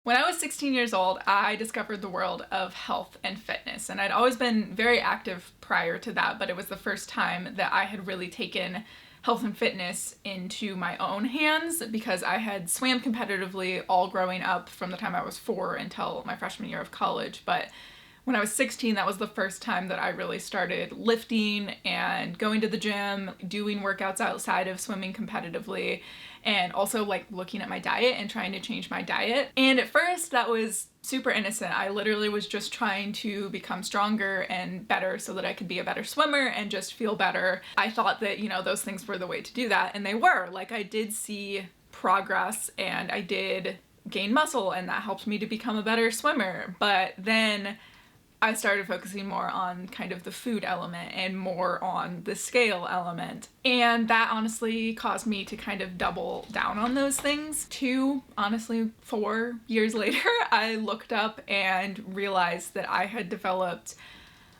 When I was 16 years old, I discovered the world of health and fitness, and I'd always been very active prior to that, but it was the first time that I had really taken health and fitness into my own hands because I had swam competitively all growing up from the time I was 4 until my freshman year of college. But when I was 16, that was the first time that I really started lifting and going to the gym, doing workouts outside of swimming competitively, and also like looking at my diet and trying to change my diet. And at first that was super innocent. I literally was just trying to become stronger and better so that I could be a better swimmer and just feel better. I thought that, those things were the way to do that, and they were. Like, I did see progress and I did gain muscle, and that helped me to become a better swimmer. But then I started focusing more on kind of the food element and more on the scale element. And that honestly caused me to kind of double down on those things. 4 years later, I looked up and realized that I had developed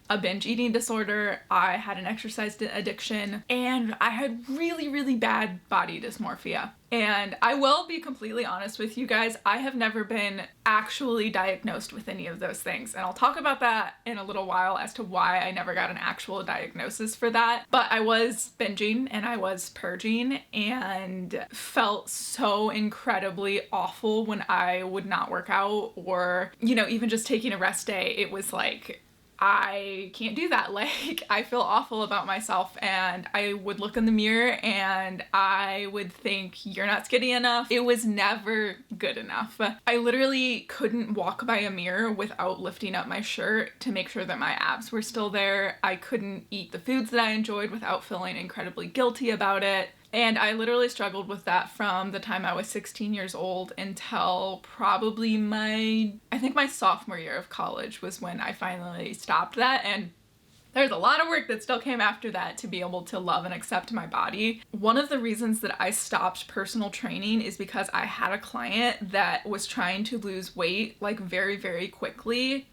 a binge eating disorder, I had an exercise addiction, and I had really, really bad body dysmorphia. And I will be completely honest with you guys, I have never been actually diagnosed with any of those things. And I'll talk about that in a little while as to why I never got an actual diagnosis for that. But I was binging and I was purging and felt so incredibly awful when I would not work out or, even just taking a rest day. It was like, I can't do that. Like, I feel awful about myself, and I would look in the mirror and I would think, you're not skinny enough. It was never good enough. I literally couldn't walk by a mirror without lifting up my shirt to make sure that my abs were still there. I couldn't eat the foods that I enjoyed without feeling incredibly guilty about it. And I literally struggled with that from the time I was 16 years old until probably my sophomore year of college was when I finally stopped that. And there's a lot of work that still came after that to be able to love and accept my body. One of the reasons that I stopped personal training is because I had a client that was trying to lose weight like very, very quickly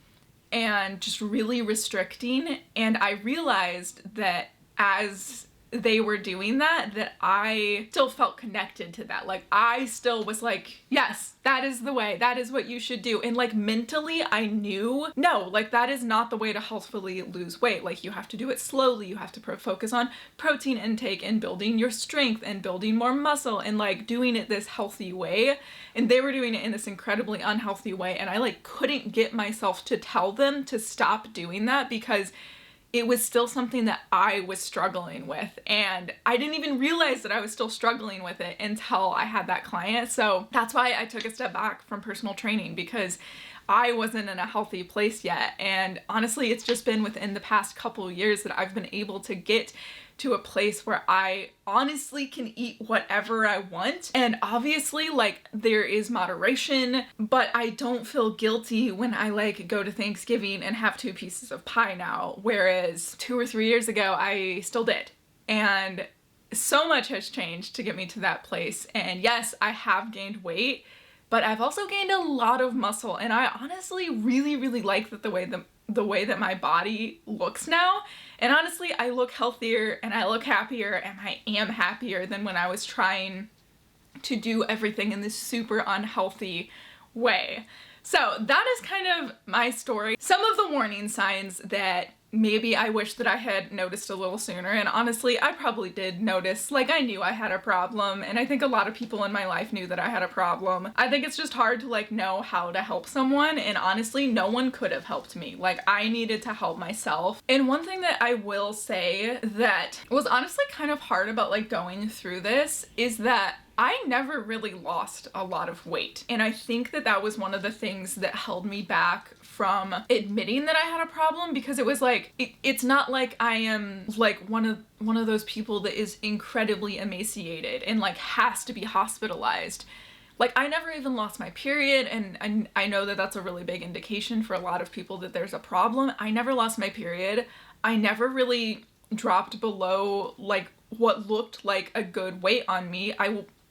and just really restricting. And I realized that as they were doing that I still felt connected to that. Like, I still was like, yes, that is the way, that is what you should do. And like, mentally I knew, no, like, that is not the way to healthfully lose weight. Like, you have to do it slowly. You have to focus on protein intake and building your strength and building more muscle and like doing it this healthy way. And they were doing it in this incredibly unhealthy way. And I like couldn't get myself to tell them to stop doing that because it was still something that I was struggling with, and I didn't even realize that I was still struggling with it until I had that client. So that's why I took a step back from personal training, because I wasn't in a healthy place yet. And honestly, it's just been within the past couple years that I've been able to get to a place where I honestly can eat whatever I want. And obviously, like, there is moderation, but I don't feel guilty when I like go to Thanksgiving and have 2 pieces of pie now, whereas 2 or 3 years ago, I still did. And so much has changed to get me to that place. And yes, I have gained weight, but I've also gained a lot of muscle. And I honestly really, really like the way that my body looks now. And honestly, I look healthier and I look happier, and I am happier than when I was trying to do everything in this super unhealthy way. So that is kind of my story. Some of the warning signs that maybe I wish that I had noticed a little sooner, and honestly, I probably did notice. Like, I knew I had a problem, and I think a lot of people in my life knew that I had a problem. I think it's just hard to like know how to help someone, and honestly, no one could have helped me. Like, I needed to help myself. And one thing that I will say that was honestly kind of hard about like going through this is that I never really lost a lot of weight. And I think that that was one of the things that held me back from admitting that I had a problem, because it was like, it's not like I am like one of those people that is incredibly emaciated and like has to be hospitalized. Like, I never even lost my period, and I know that that's a really big indication for a lot of people that there's a problem. I never lost my period. I never really dropped below like what looked like a good weight on me.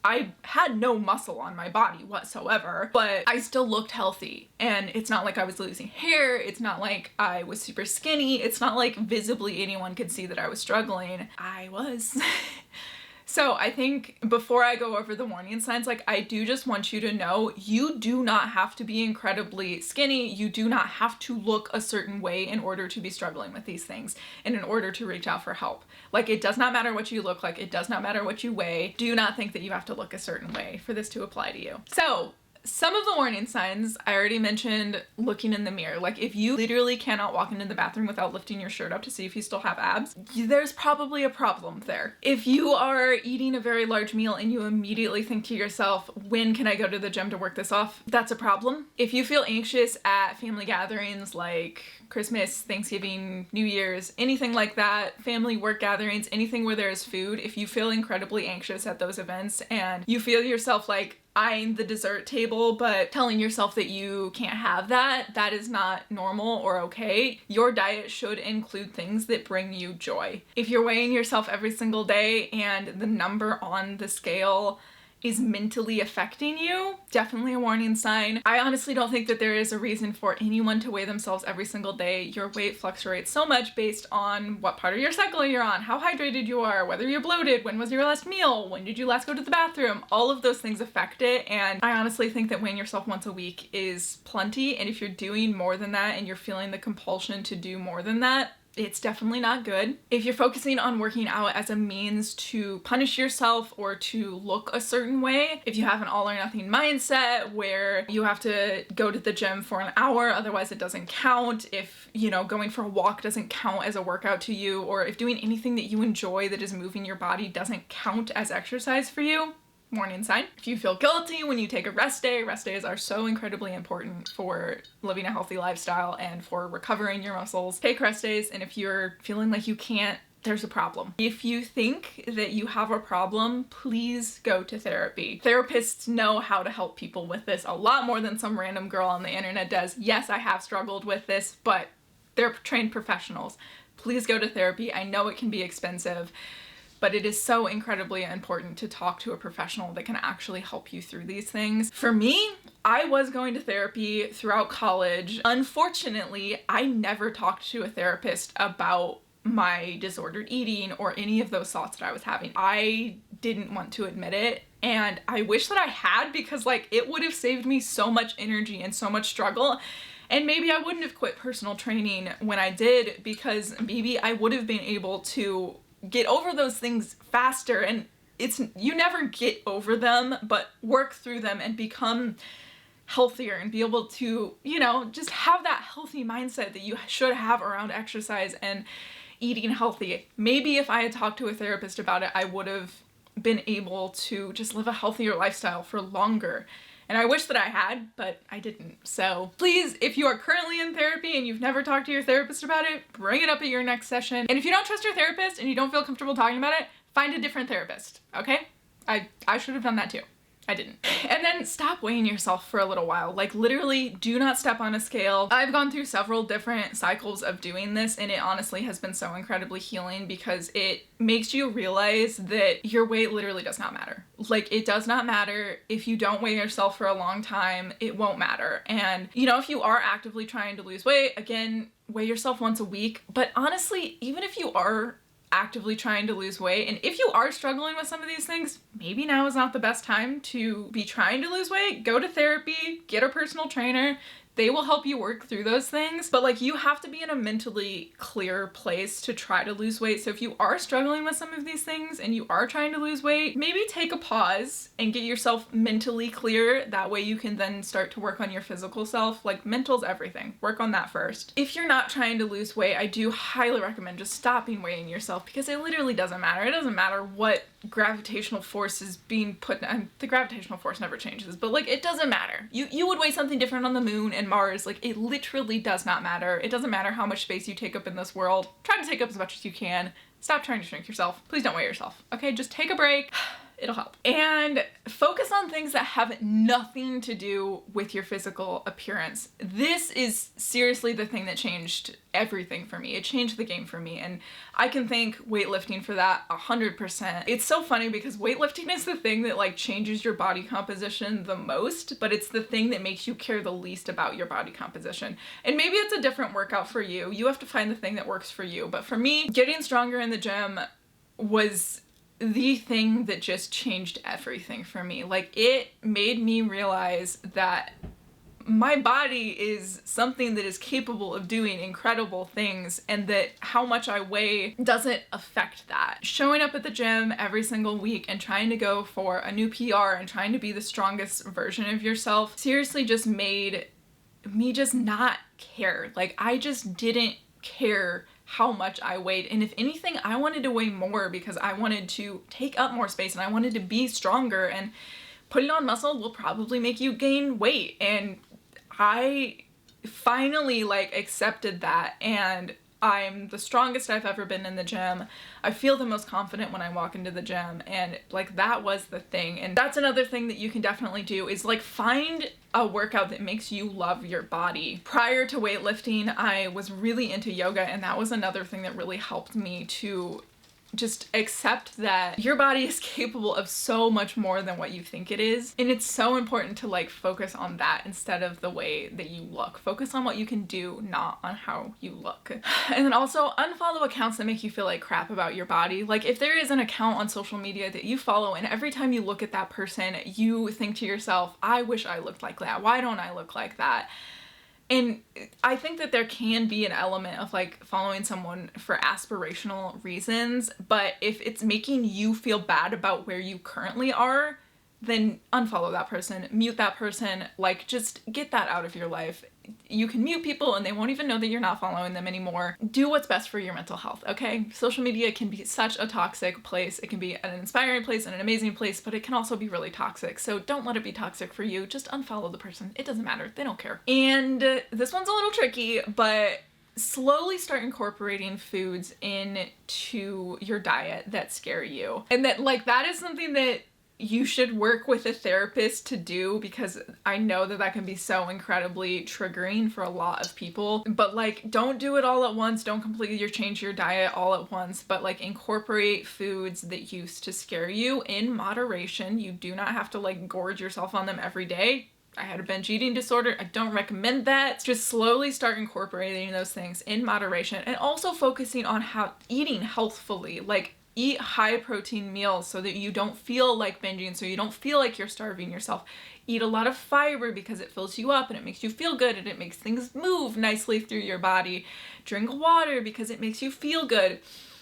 I had no muscle on my body whatsoever, but I still looked healthy. And it's not like I was losing hair. It's not like I was super skinny. It's not like visibly anyone could see that I was struggling. I was. So I think before I go over the warning signs, like, I do just want you to know you do not have to be incredibly skinny. You do not have to look a certain way in order to be struggling with these things and in order to reach out for help. Like, it does not matter what you look like. It does not matter what you weigh. Do not think that you have to look a certain way for this to apply to you. So some of the warning signs, I already mentioned looking in the mirror. Like, if you literally cannot walk into the bathroom without lifting your shirt up to see if you still have abs, there's probably a problem there. If you are eating a very large meal and you immediately think to yourself, when can I go to the gym to work this off? That's a problem. If you feel anxious at family gatherings like Christmas, Thanksgiving, New Year's, anything like that, family work gatherings, anything where there is food, if you feel incredibly anxious at those events and you feel yourself like eyeing the dessert table but telling yourself that you can't have that, that is not normal or okay. Your diet should include things that bring you joy. If you're weighing yourself every single day and the number on the scale is mentally affecting you, definitely a warning sign. I honestly don't think that there is a reason for anyone to weigh themselves every single day. Your weight fluctuates so much based on what part of your cycle you're on, how hydrated you are, whether you're bloated, when was your last meal, when did you last go to the bathroom. All of those things affect it, and I honestly think that weighing yourself once a week is plenty, and if you're doing more than that and you're feeling the compulsion to do more than that, it's definitely not good. If you're focusing on working out as a means to punish yourself or to look a certain way, if you have an all or nothing mindset where you have to go to the gym for an hour, otherwise it doesn't count, if, you know, going for a walk doesn't count as a workout to you, or if doing anything that you enjoy that is moving your body doesn't count as exercise for you, warning sign. If you feel guilty when you take a rest days are so incredibly important for living a healthy lifestyle and for recovering your muscles. Take rest days, and if you're feeling like you can't, there's a problem. If you think that you have a problem, please go to therapy. Therapists know how to help people with this a lot more than some random girl on the internet does. Yes, I have struggled with this, but they're trained professionals. Please go to therapy. I know it can be expensive, but it is so incredibly important to talk to a professional that can actually help you through these things. For me, I was going to therapy throughout college. Unfortunately, I never talked to a therapist about my disordered eating or any of those thoughts that I was having. I didn't want to admit it, and I wish that I had, because like, it would have saved me so much energy and so much struggle. And maybe I wouldn't have quit personal training when I did, because maybe I would have been able to get over those things faster. And you never get over them, but work through them and become healthier and be able to, you know, just have that healthy mindset that you should have around exercise and eating healthy. Maybe if I had talked to a therapist about it, I would have been able to just live a healthier lifestyle for longer. And I wish that I had, but I didn't. So please, if you are currently in therapy and you've never talked to your therapist about it, bring it up at your next session. And if you don't trust your therapist and you don't feel comfortable talking about it, find a different therapist, okay? I should have done that too. I didn't. And then stop weighing yourself for a little while. Like, literally, do not step on a scale. I've gone through several different cycles of doing this, and it honestly has been so incredibly healing, because it makes you realize that your weight literally does not matter. Like, it does not matter. If you don't weigh yourself for a long time, it won't matter. And, you know, if you are actively trying to lose weight, again, weigh yourself once a week. But honestly, even if you are actively trying to lose weight, and if you are struggling with some of these things, maybe now is not the best time to be trying to lose weight. Go to therapy, get a personal trainer. They will help you work through those things. But like, you have to be in a mentally clear place to try to lose weight. So if you are struggling with some of these things and you are trying to lose weight, maybe take a pause and get yourself mentally clear. That way you can then start to work on your physical self. Like, mental's everything. Work on that first. If you're not trying to lose weight, I do highly recommend just stopping weighing yourself, because it literally doesn't matter. It doesn't matter what gravitational force is being put, and the gravitational force never changes, but like, it doesn't matter. You would weigh something different on the moon and Mars. Like, it literally does not matter. It doesn't matter how much space you take up in this world. Try to take up as much as you can. Stop trying to shrink yourself. Please don't weigh yourself. Okay, just take a break. It'll help. And focus on things that have nothing to do with your physical appearance. This is seriously the thing that changed everything for me. It changed the game for me, and I can thank weightlifting for that 100%. It's so funny, because weightlifting is the thing that like changes your body composition the most, but it's the thing that makes you care the least about your body composition. And maybe it's a different workout for you. You have to find the thing that works for you. But for me, getting stronger in the gym was the thing that just changed everything for me. Like, it made me realize that my body is something that is capable of doing incredible things, and that how much I weigh doesn't affect that. Showing up at the gym every single week and trying to go for a new PR and trying to be the strongest version of yourself seriously just made me just not care. Like, I just didn't care how much I weighed, and if anything, I wanted to weigh more because I wanted to take up more space and I wanted to be stronger, and putting on muscle will probably make you gain weight. And I finally like accepted that, and I'm the strongest I've ever been in the gym. I feel the most confident when I walk into the gym, and like that was the thing. And that's another thing that you can definitely do, is like find a workout that makes you love your body. Prior to weightlifting, I was really into yoga, and that was another thing that really helped me to just accept that your body is capable of so much more than what you think it is. And it's so important to like focus on that instead of the way that you look. Focus on what you can do, not on how you look. And then also unfollow accounts that make you feel like crap about your body. Like, if there is an account on social media that you follow and every time you look at that person, you think to yourself, I wish I looked like that. Why don't I look like that? And I think that there can be an element of like following someone for aspirational reasons, but if it's making you feel bad about where you currently are, then unfollow that person, mute that person, like just get that out of your life. You can mute people and they won't even know that you're not following them anymore. Do what's best for your mental health, okay? Social media can be such a toxic place. It can be an inspiring place and an amazing place, but it can also be really toxic. So don't let it be toxic for you. Just unfollow the person. It doesn't matter. They don't care. And this one's a little tricky, but slowly start incorporating foods into your diet that scare you. And that is something that you should work with a therapist to do, because I know that can be so incredibly triggering for a lot of people. But like, don't do it all at once. Don't completely change your diet all at once, but like incorporate foods that used to scare you in moderation. You do not have to like gorge yourself on them every day. I had a binge eating disorder. I don't recommend that. Just slowly start incorporating those things in moderation, and also focusing on how eating healthfully. Like, eat high protein meals so that you don't feel like binging, so you don't feel like you're starving yourself. Eat a lot of fiber because it fills you up and it makes you feel good and it makes things move nicely through your body. Drink water because it makes you feel good.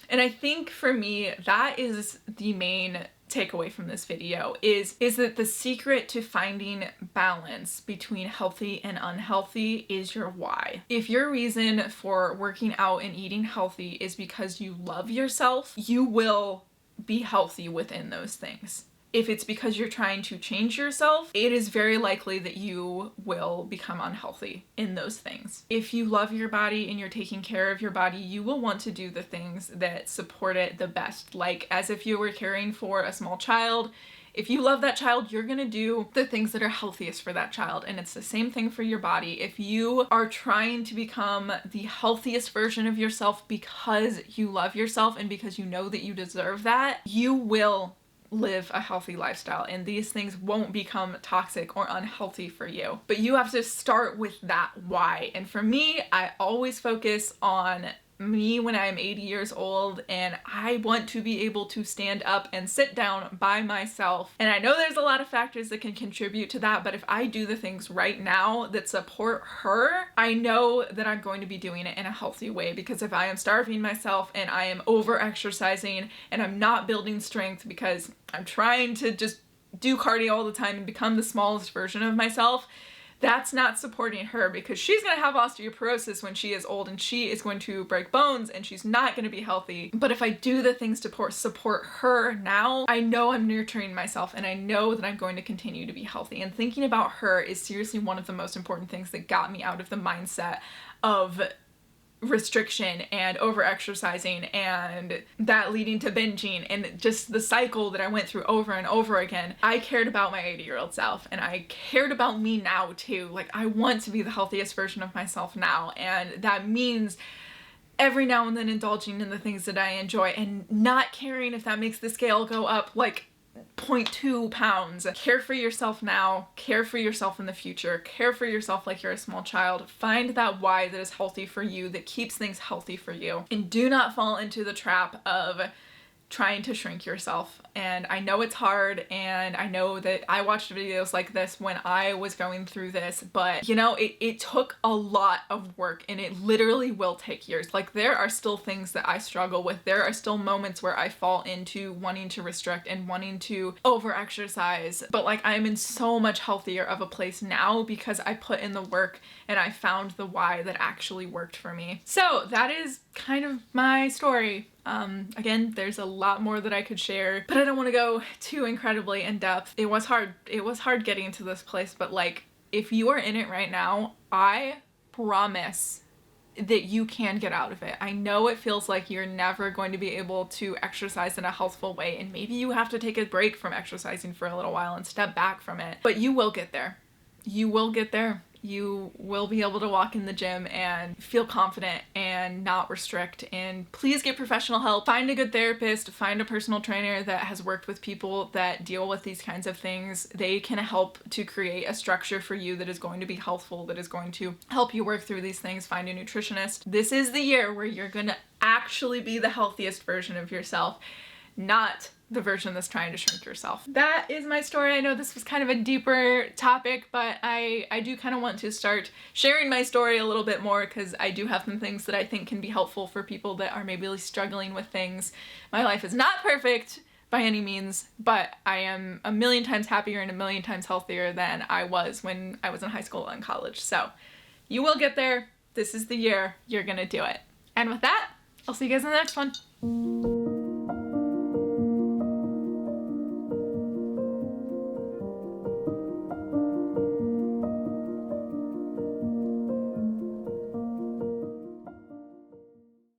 And I think for me, that is the main takeaway from this video, is that the secret to finding balance between healthy and unhealthy is your why. If your reason for working out and eating healthy is because you love yourself, you will be healthy within those things. If it's because you're trying to change yourself, it is very likely that you will become unhealthy in those things. If you love your body and you're taking care of your body, you will want to do the things that support it the best. Like, as if you were caring for a small child, if you love that child, you're gonna do the things that are healthiest for that child. And it's the same thing for your body. If you are trying to become the healthiest version of yourself because you love yourself and because you know that you deserve that, you will live a healthy lifestyle, and these things won't become toxic or unhealthy for you. But you have to start with that why. And for me, I always focus on me when I'm 80 years old, and I want to be able to stand up and sit down by myself. And I know there's a lot of factors that can contribute to that, but if I do the things right now that support her, I know that I'm going to be doing it in a healthy way. Because if I am starving myself and I am over exercising and I'm not building strength because I'm trying to just do cardio all the time and become the smallest version of myself, that's not supporting her, because she's going to have osteoporosis when she is old and she is going to break bones and she's not going to be healthy. But if I do the things to support her now, I know I'm nurturing myself and I know that I'm going to continue to be healthy. And thinking about her is seriously one of the most important things that got me out of the mindset of restriction and over exercising and that leading to binging and just the cycle that I went through over and over again. I cared about my 80-year-old self, and I cared about me now too. Like, I want to be the healthiest version of myself now, and that means every now and then indulging in the things that I enjoy and not caring if that makes the scale go up like 0.2 pounds. Care for yourself now, care for yourself in the future, care for yourself like you're a small child. Find that why that is healthy for you, that keeps things healthy for you. And do not fall into the trap of trying to shrink yourself. And I know it's hard, and I know that I watched videos like this when I was going through this, but you know, it took a lot of work, and it literally will take years. Like, there are still things that I struggle with. There are still moments where I fall into wanting to restrict and wanting to over exercise, but like, I'm in so much healthier of a place now because I put in the work and I found the why that actually worked for me. So that is kind of my story. Again, there's a lot more that I could share, but I don't want to go too incredibly in depth. It was hard. It was hard getting to this place, but like, if you are in it right now, I promise that you can get out of it. I know it feels like you're never going to be able to exercise in a healthful way, and maybe you have to take a break from exercising for a little while and step back from it, but you will get there. You will get there. You will be able to walk in the gym and feel confident and not restrict. And please get professional help. Find a good therapist, find a personal trainer that has worked with people that deal with these kinds of things. They can help to create a structure for you that is going to be healthful, that is going to help you work through these things. Find a nutritionist. This is the year where you're gonna actually be the healthiest version of yourself, not the version that's trying to shrink yourself. That is my story. I know this was kind of a deeper topic, but I do kind of want to start sharing my story a little bit more, because I do have some things that I think can be helpful for people that are maybe struggling with things. My life is not perfect by any means, but I am a million times happier and a million times healthier than I was when I was in high school and college. So you will get there. This is the year you're gonna do it. And with that, I'll see you guys in the next one.